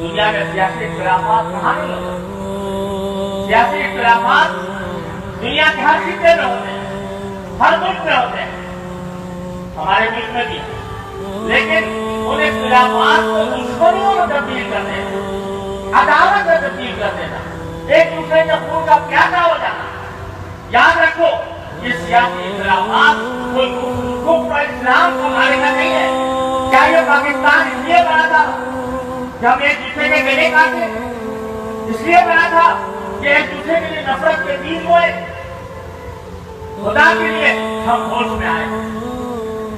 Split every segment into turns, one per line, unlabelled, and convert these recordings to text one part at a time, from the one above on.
دنیا میں سیاسی اختلافات کہاں نہیں ہوتے؟ سیاسی اختلافات دنیا کے ہر خطے میں ہوتے ہیں، ہر ملک میں ہوتے ہیں، ہمارے ملک میں بھی، لیکن ان اختلافات کو دشمنیوں میں تبدیل کر دینا، عداوت میں تبدیل کر دینا، ایک دوسرے کے خون کا پیاسا ہو جانا۔ یاد رکھو یہ سیاسی اختلافات کوئی کفر اور اسلام کو مارے گا نہیں ہے۔ کیا یہ پاکستان اس لیے بنا تھا کہ ہم ایک دوسرے کے گلے کاٹے؟ اس لیے بنا تھا کہ ایک دوسرے کے لیے نفرت کے بیج بوئے؟ خدا کے لیے ہم ہوش میں آئے،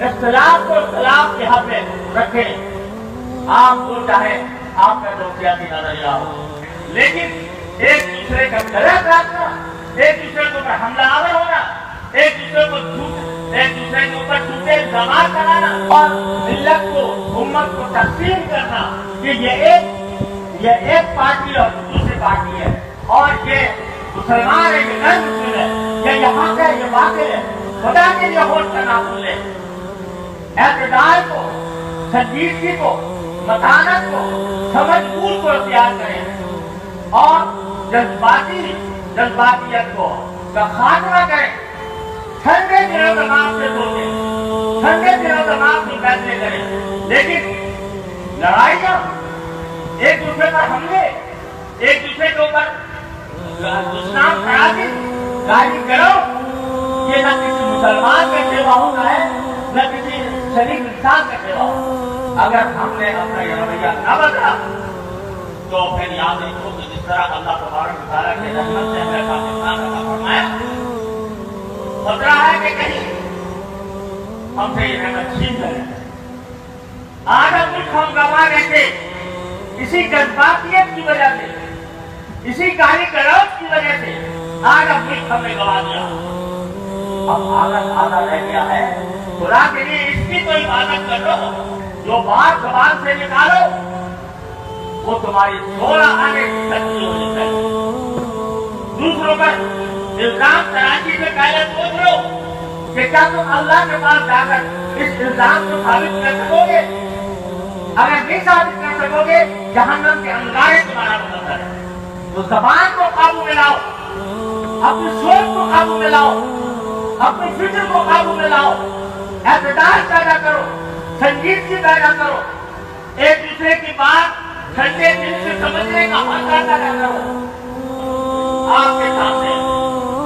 اختلاف کو اختلاف کے حق میں رکھیں۔ آپ کو چاہے آپ کا جو سیاسی نظریہ ہو، لیکن ایک دوسرے کا گلا کاٹنا، ایک دوسرے کے اوپر حملہ آور ہونا، ایک دوسرے کے اوپر جھوٹے الزامات لگانا اور ملت کو، امت کو تقسیم کرنا کہ یہ ایک پارٹی اور دوسری پارٹی ہے، اور یہ مسلمان ہے، یہ غیر مسلم ہے، یہ حق ہے، یہ باطل ہے۔ خدا کے لیے ہوش کرنا بھولے، اعتدال کو، سنجیدگی کو، متانت کو، سمجھ بوجھ کو اختیار کریں اور جذباتیت کو کا خاتمہ کریں۔ ٹھنڈے دلوں دماغ سے سوچیں، ٹھنڈے دلوں دماغ سے فیصلے کریں، لیکن لڑائیاں، ایک دوسرے پر حملے، ایک دوسرے کے اوپر دشنام خرابی، گالی کرو، یہ نہ کسی مسلمان کا سیوا ہوتا ہے، نہ کسی شریف انسان کا سیوا ہوتا ہے۔ اگر ہم نے اپنا یہ رویہ نہ بدلا تو پھر یاد رکھو کہ جس طرح اللہ تبارک و تعالیٰ کے رحمت سے ہمیں پاکستان عطا فرمایا، خطرہ ہے کہ کہیں ہم سے یہ رحمت چھین لے۔ آج ہم کچھ ہم گواہ رہتے اسی جذباتیت کی وجہ سے، اسی گالی گلوچ کی وجہ سے آج ہم کچھ ہم نے گوا دیا۔ اب آدھا رہ گیا ہے، خدا کے لیے اس کی تو عبادت کر لو، جو بات زبان سے نکالو وہ تمہاری 16 آنے کی سچی ہونی چاہیے۔ دوسروں پر الزام تراشی سے پہلے سوچ لو کہ کیا تم اللہ کے پاس جا کر اس الزام کو ثابت کر سکو گے؟ اگر نہیں ثابت کر سکو گے، جہنم کے انگارے تمہارا مقدر ہے۔ تو زبان کو قابو میں لاؤ، اپنی سوچ کو قابو میں لاؤ، اپنی فکر کو قابو میں لاؤ، اعتدال پیدا کرو، سنجیدگی پیدا کرو، ایک دوسرے کی بات ٹھنڈے دل سے سمجھنے کا حوصلہ پیدا کرو۔ آپ کے سامنے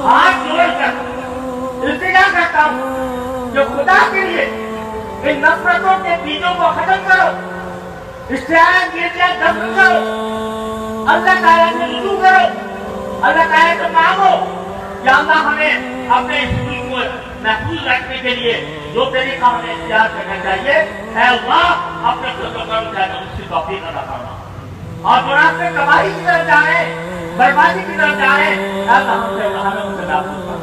ہاتھ جوڑ کر التجا کرتا ہوں جو خدا کے لیے ان نفرتوں کے بیجوں کو ختم کرو، اشتعال گرجا دفن کرو، اللہ تعالیٰ سے رجوع کرو، اللہ تعالیٰ سے مانگو یا اللہ ہمیں اپنے اس ملک کو محفوظ رکھنے کے لیے جو طریقہ ہمیں اختیار کرنا چاہیے، اے اللہ اپنے خود و کرم چاہے اس کی توفیق عطا فرما، اور جو راستے تباہی کی طرف جا رہے ہیں، بربادی کی طرف جا رہے ہیں، اللہ ہم سے محفوظ کرنا۔